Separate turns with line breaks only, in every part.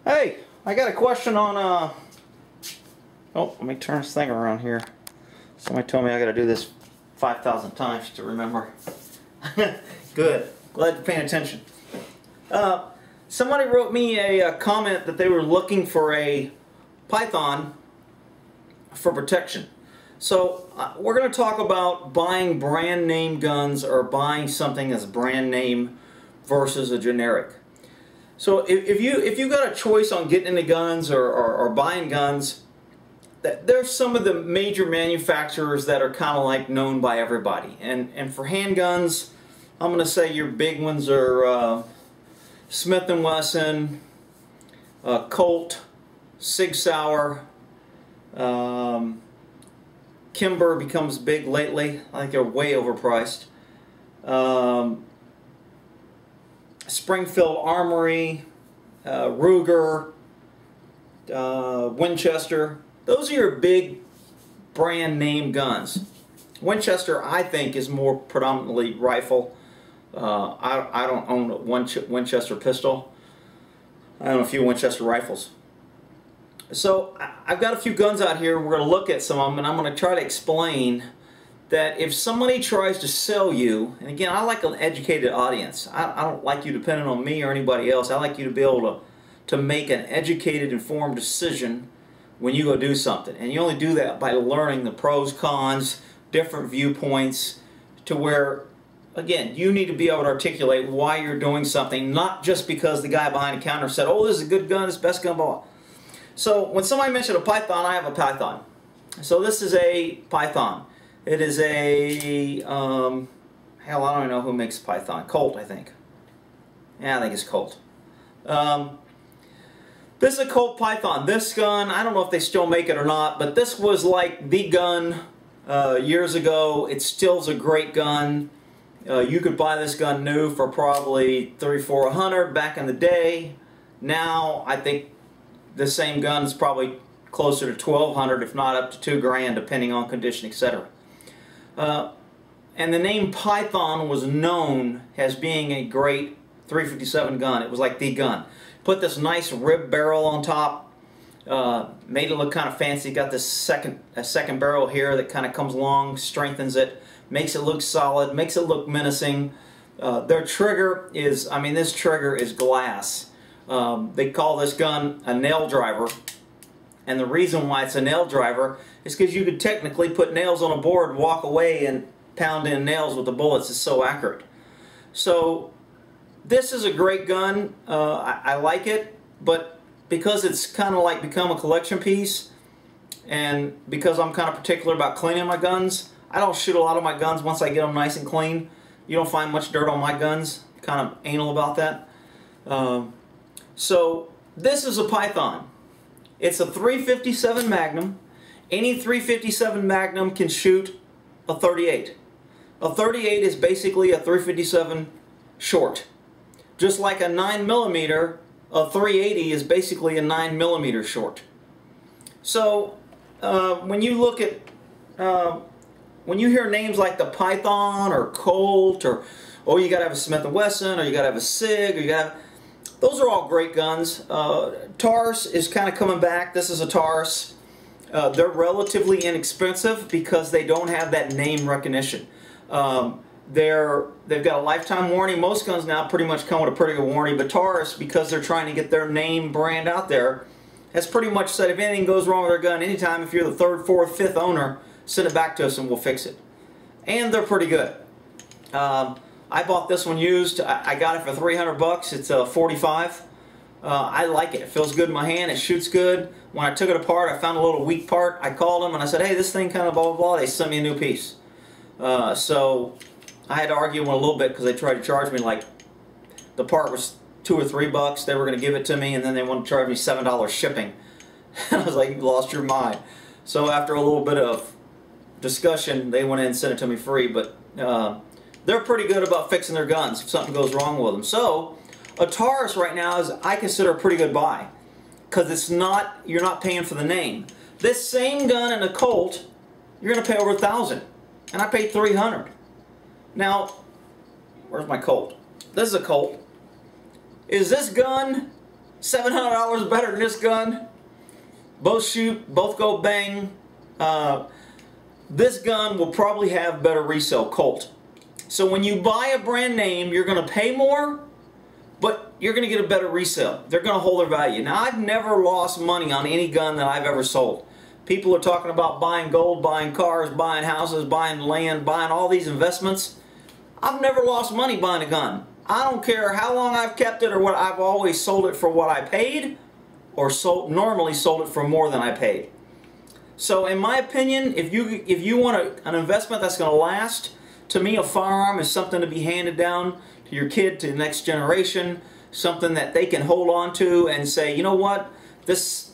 Hey, I got a question on, oh, let me turn this thing around here. Somebody told me I got to do this 5,000 times to remember. Good. Glad you're paying attention. Somebody wrote me a comment that they were looking for a python for protection. So we're going to talk about buying brand name guns or buying something that's brand name versus a generic. So if you got a choice on getting into guns or buying guns, there's some of the major manufacturers that are kind of like known by everybody. And for handguns, I'm going to say your big ones are Smith & Wesson, Colt, Sig Saucer, Kimber becomes big lately. I think they're way overpriced. Springfield Armory, Ruger, Winchester. Those are your big brand name guns. Winchester, I think, is more predominantly rifle. I don't own a Winchester pistol. I own a few Winchester rifles. So I've got a few guns out here. We're going to look at some of them, and I'm going to try to explain that if somebody tries to sell you, and again, I like an educated audience. I don't like you depending on me or anybody else. I like you to be able to make an educated, informed decision when you go do something. And you only do that by learning the pros, cons, different viewpoints, to where, again, you need to be able to articulate why you're doing something, not just because the guy behind the counter said, oh, this is a good gun, it's the best gun, blah. So when somebody mentioned a python, I have a python. So this is a python. It is a, hell, I don't even know who makes python. Colt, I think. Yeah, I think it's Colt. This is a Colt python. This gun, I don't know if they still make it or not, but this was like the gun years ago. It still's a great gun. You could buy this gun new for probably $300-400 back in the day. Now, I think the same gun is probably closer to $1,200, if not up to $2,000, depending on condition, etc. And the name Python was known as being a great .357 gun. It was like the gun. Put this nice rib barrel on top, made it look kind of fancy. Got this second barrel here that kind of comes along, strengthens it, makes it look solid, makes it look menacing. Their trigger is, I mean, this trigger is glass. They call this gun a nail driver, and the reason why it's a nail driver is because you could technically put nails on a board, walk away, and pound in nails with the bullets. It's so accurate. So this is a great gun. I like it, but because it's kind of like become a collection piece, and because I'm kind of particular about cleaning my guns, I don't shoot a lot of my guns once I get them nice and clean. You don't find much dirt on my guns. Kind of anal about that. So this is a python. It's a .357 Magnum. Any .357 Magnum can shoot a .38. A .38 is basically a .357 short. Just like a 9mm, a .380 is basically a 9mm short. So when you look at, when you hear names like the Python or Colt, or oh, you gotta have a Smith & Wesson, or you gotta have a Sig, or you gotta have, those are all great guns. Taurus is kind of coming back. This is a Taurus. They're relatively inexpensive because they don't have that name recognition. They've got a lifetime warranty. Most guns now pretty much come with a pretty good warranty, but Taurus, because they're trying to get their name brand out there, has pretty much said if anything goes wrong with their gun, anytime, if you're the 3rd, 4th, 5th owner, send it back to us and we'll fix it. And they're pretty good. I bought this one used. I got it for $300. It's a 45. I like it. It feels good in my hand. It shoots good. When I took it apart, I found a little weak part. I called them and I said, hey, this thing kind of blah, blah, blah. They sent me a new piece. So I had to argue with them a little bit because they tried to charge me like the part was $2 or $3. They were going to give it to me, and then they wanted to charge me $7 shipping. And I was like, you lost your mind. So after a little bit of discussion, they went in and sent it to me free. But they're pretty good about fixing their guns if something goes wrong with them. So a Taurus right now is, I consider, a pretty good buy because it's not, you're not paying for the name. This same gun in a Colt, you're going to pay over $1,000, and I paid $300. Now, where's my Colt? This is a Colt. Is this gun $700 better than this gun. Both shoot, both go bang. This gun will probably have better resale, Colt. So when you buy a brand name, you're going to pay more, but you're going to get a better resale. They're going to hold their value. Now, I've never lost money on any gun that I've ever sold. People are talking about buying gold, buying cars, buying houses, buying land, buying all these investments. I've never lost money buying a gun. I don't care how long I've kept it or what. I've always sold it for what I paid, or normally sold it for more than I paid. So in my opinion, if you want an investment that's going to last, to me a firearm is something to be handed down to your kid, to the next generation, something that they can hold on to and say, you know what, this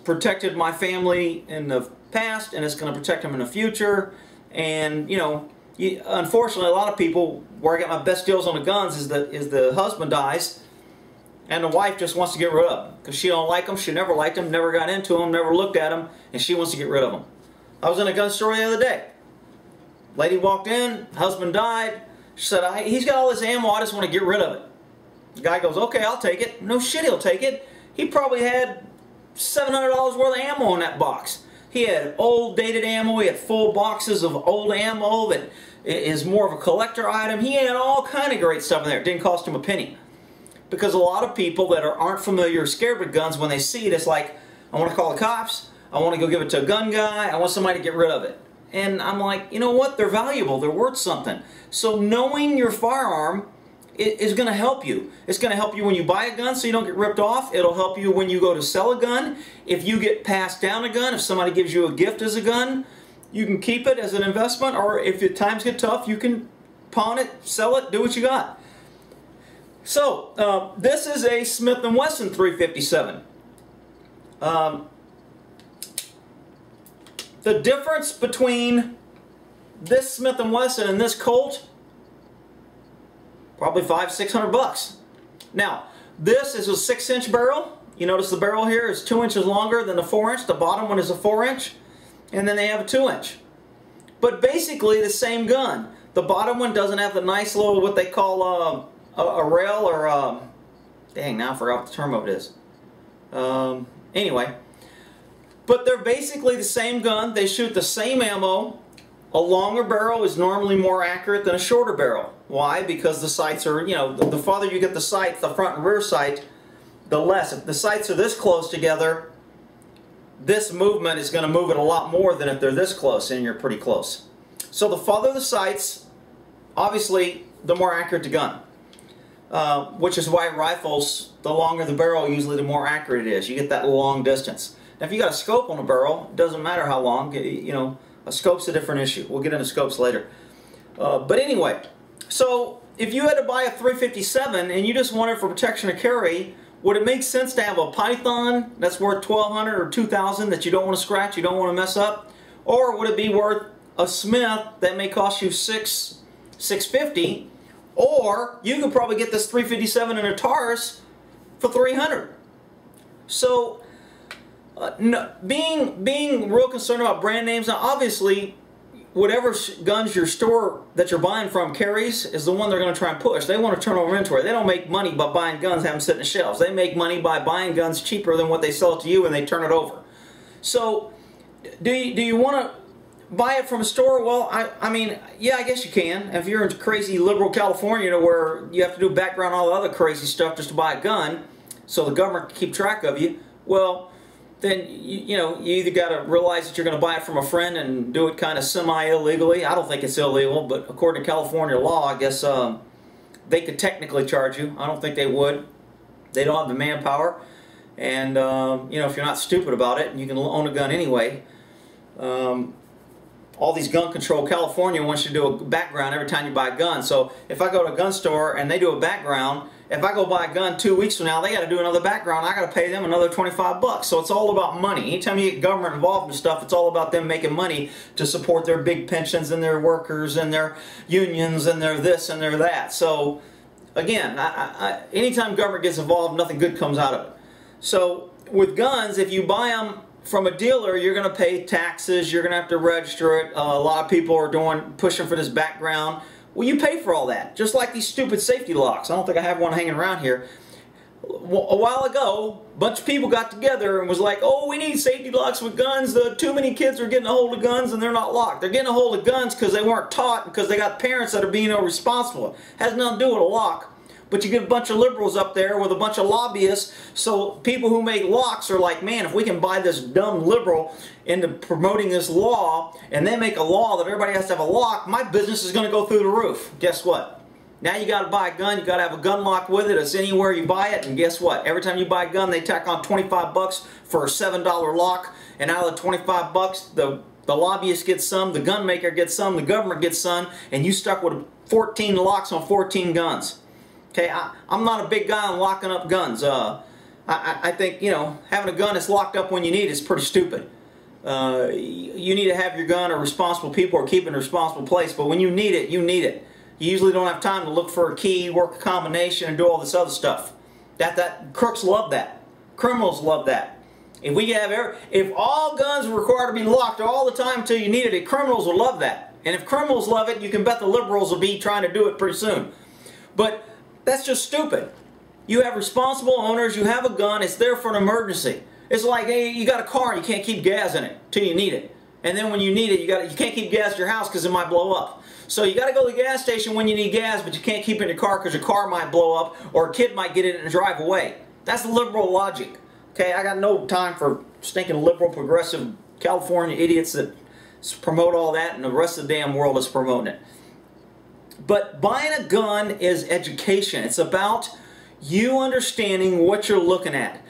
protected my family in the past and it's going to protect them in the future. And you know, unfortunately a lot of people, where I get my best deals on the guns is the husband dies and the wife just wants to get rid of them because she don't like them, she never liked them, never got into them, never looked at them, and she wants to get rid of them. I was in a gun store the other day. Lady walked in, husband died. She said, he's got all this ammo, I just want to get rid of it. The guy goes, okay, I'll take it. No shit, he'll take it. He probably had $700 worth of ammo in that box. He had old dated ammo, he had full boxes of old ammo that is more of a collector item. He had all kind of great stuff in there. It didn't cost him a penny. Because a lot of people that aren't familiar or scared with guns, when they see it, it's like, I want to call the cops, I want to go give it to a gun guy, I want somebody to get rid of it. And I'm like, you know what, they're valuable, they're worth something. So knowing your firearm is going to help you. It's going to help you when you buy a gun so you don't get ripped off. It'll help you when you go to sell a gun. If you get passed down a gun, if somebody gives you a gift as a gun, you can keep it as an investment, or if your times get tough, you can pawn it, sell it, do what you got. So, this is a Smith & Wesson 357. The difference between this Smith & Wesson and this Colt, probably $500–600. Now, this is a 6-inch barrel. You notice the barrel here is 2 inches longer than the 4-inch. The bottom one is a 4-inch, and then they have a 2-inch. But basically the same gun. The bottom one doesn't have the nice little, what they call a rail, or dang, now I forgot what the term of it is. Anyway, but they're basically the same gun. They shoot the same ammo. A longer barrel is normally more accurate than a shorter barrel. Why? Because the sights are, you know, the farther you get the sight, the front and rear sight, the less. If the sights are this close together, this movement is going to move it a lot more than if they're this close and you're pretty close. So the farther the sights, obviously, the more accurate the gun. Which is why rifles, the longer the barrel, usually the more accurate it is. You get that long distance. Now if you got a scope on a barrel, it doesn't matter how long, you know, a scope's a different issue. We'll get into scopes later. But anyway, so if you had to buy a 357 and you just wanted it for protection of carry, would it make sense to have a Python that's worth $1,200 or $2,000 that you don't want to scratch, you don't want to mess up? Or would it be worth a Smith that may cost you $650? Or you could probably get this 357 in a Taurus for $300. So being real concerned about brand names, now obviously whatever guns your store that you're buying from carries is the one they're going to try and push. They want to turn over inventory. They don't make money by buying guns and have them sit in the shelves. They make money by buying guns cheaper than what they sell it to you, and they turn it over. So do you want to buy it from a store? Well, I mean, yeah, I guess you can. If you're in crazy liberal California to where you have to do background all the other crazy stuff just to buy a gun so the government can keep track of you, well, then you know, you either got to realize that you're going to buy it from a friend and do it kind of semi-illegally. I don't think it's illegal, but according to California law, I guess they could technically charge you. I don't think they would. They don't have the manpower, and you know, if you're not stupid about it, you can own a gun anyway. All these gun control, California wants you to do a background every time you buy a gun. So if I go to a gun store and they do a background, if I go buy a gun 2 weeks from now, they got to do another background. I got to pay them another $25. So it's all about money. Anytime you get government involved in stuff, it's all about them making money to support their big pensions and their workers and their unions and their this and their that. So again, anytime government gets involved, nothing good comes out of it. So with guns, if you buy them from a dealer, you're going to pay taxes, you're going to have to register it. A lot of people are pushing for this background. Well, you pay for all that, just like these stupid safety locks. I don't think I have one hanging around here. a while ago, a bunch of people got together and was like, oh, we need safety locks with guns. Too many kids are getting a hold of guns and they're not locked. They're getting a hold of guns because they weren't taught, because they got parents that are being irresponsible. It has nothing to do with a lock. But you get a bunch of liberals up there with a bunch of lobbyists, so people who make locks are like, man, if we can buy this dumb liberal into promoting this law, and they make a law that everybody has to have a lock, my business is going to go through the roof. Guess what? Now you got to buy a gun, you got to have a gun lock with it. It's anywhere you buy it, and guess what? Every time you buy a gun, they tack on 25 bucks for a $7 lock, and out of the 25 bucks, the lobbyist gets some, the gun maker gets some, the government gets some, and you stuck with 14 locks on 14 guns. Okay, I'm not a big guy on locking up guns. I think, you know, having a gun that's locked up when you need it is pretty stupid. You need to have your gun, or responsible people are keeping a responsible place, but when you need it, you need it. You usually don't have time to look for a key, work a combination, and do all this other stuff. Crooks love that. Criminals love that. If all guns were required to be locked all the time until you needed it, criminals would love that. And if criminals love it, you can bet the liberals will be trying to do it pretty soon. But that's just stupid. You have responsible owners, you have a gun, it's there for an emergency. It's like, hey, you got a car and you can't keep gas in it till you need it. And then when you need it, you can't keep gas in your house because it might blow up. So you got to go to the gas station when you need gas, but you can't keep it in your car because your car might blow up, or a kid might get in it and drive away. That's liberal logic. Okay, I got no time for stinking liberal, progressive California idiots that promote all that, and the rest of the damn world is promoting it. But buying a gun is education. It's about you understanding what you're looking at.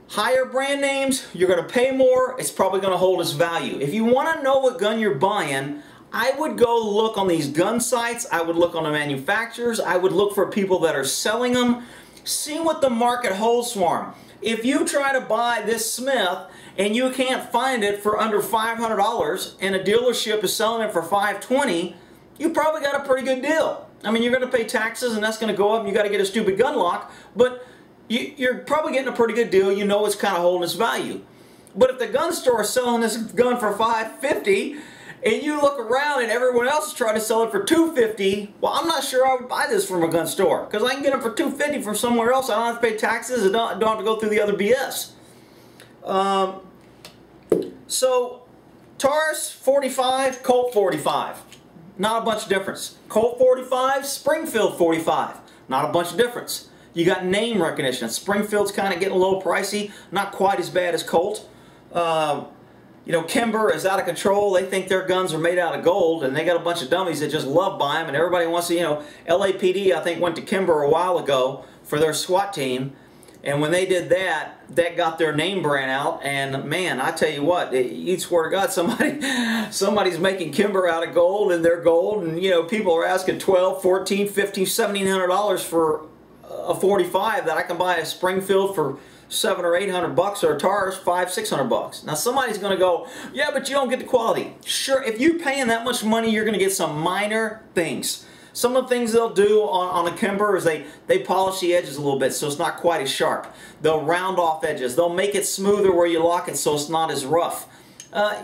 Higher brand names, you're going to pay more, it's probably going to hold its value. If you want to know what gun you're buying, I would go look on these gun sites, I would look on the manufacturers, I would look for people that are selling them, see what the market holds for them. If you try to buy this Smith and you can't find it for under $500 and a dealership is selling it for $520, you probably got a pretty good deal. I mean, you're going to pay taxes and that's going to go up and you got to get a stupid gun lock, but you're probably getting a pretty good deal. You know it's kind of holding its value. But if the gun store is selling this gun for $550 and you look around and everyone else is trying to sell it for $250, well, I'm not sure I would buy this from a gun store, because I can get them for $250 from somewhere else. I don't have to pay taxes. I don't have to go through the other BS. So Taurus 45, Colt 45. Not a bunch of difference. Colt 45, Springfield 45. Not a bunch of difference. You got name recognition. Springfield's kind of getting a little pricey. Not quite as bad as Colt. You know, Kimber is out of control. They think their guns are made out of gold, and they got a bunch of dummies that just love buying them, and everybody wants to, you know, LAPD, I think, went to Kimber a while ago for their SWAT team, and when they did that, that got their name brand out, and man, I tell you what, you'd swear to God, somebody's making Kimber out of gold, and they're gold, and, you know, people are asking $1,200, $1,400, $1,500, $1,700 for a 45 that I can buy a Springfield for $700 or $800, or a Taurus $500, $600. Now somebody's going to go, yeah, but you don't get the quality. Sure, if you're paying that much money, you're going to get some minor things. Some of the things they'll do on a Kimber is they polish the edges a little bit so it's not quite as sharp. They'll round off edges. They'll make it smoother where you lock it so it's not as rough.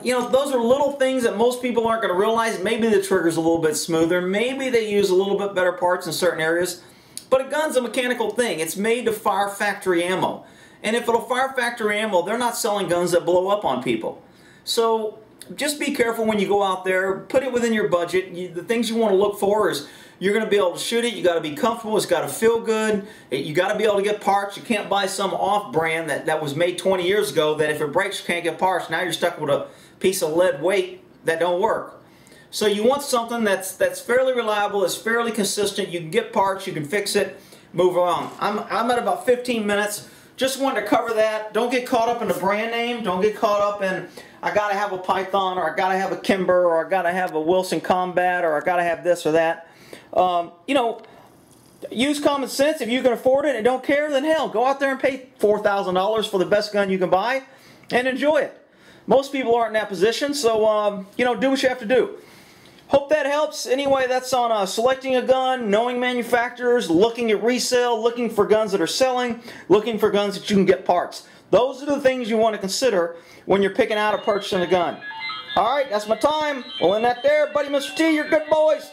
You know, those are little things that most people aren't going to realize. Maybe the trigger's a little bit smoother. Maybe they use a little bit better parts in certain areas. But a gun's a mechanical thing. It's made to fire factory ammo. And if it'll fire factory ammo, they're not selling guns that blow up on people. So just be careful when you go out there. Put it within your budget. The things you want to look for is you're going to be able to shoot it. You got to be comfortable. It's got to feel good. You got to be able to get parts. You can't buy some off-brand that was made 20 years ago that if it breaks you can't get parts. Now you're stuck with a piece of lead weight that don't work. So you want something that's fairly reliable, is fairly consistent. You can get parts. You can fix it. Move on. I'm at about 15 minutes. Just wanted to cover that. Don't get caught up in the brand name. Don't get caught up in, I got to have a Python, or I got to have a Kimber, or I got to have a Wilson Combat, or I got to have this or that. You know, use common sense. If you can afford it and don't care, then hell, go out there and pay $4,000 for the best gun you can buy and enjoy it. Most people aren't in that position, so, you know, do what you have to do. Hope that helps. Anyway, that's on selecting a gun, knowing manufacturers, looking at resale, looking for guns that are selling, looking for guns that you can get parts. Those are the things you want to consider when you're picking out or purchasing a gun. Alright, that's my time. We'll end that there. Buddy Mr. T, you're good boys.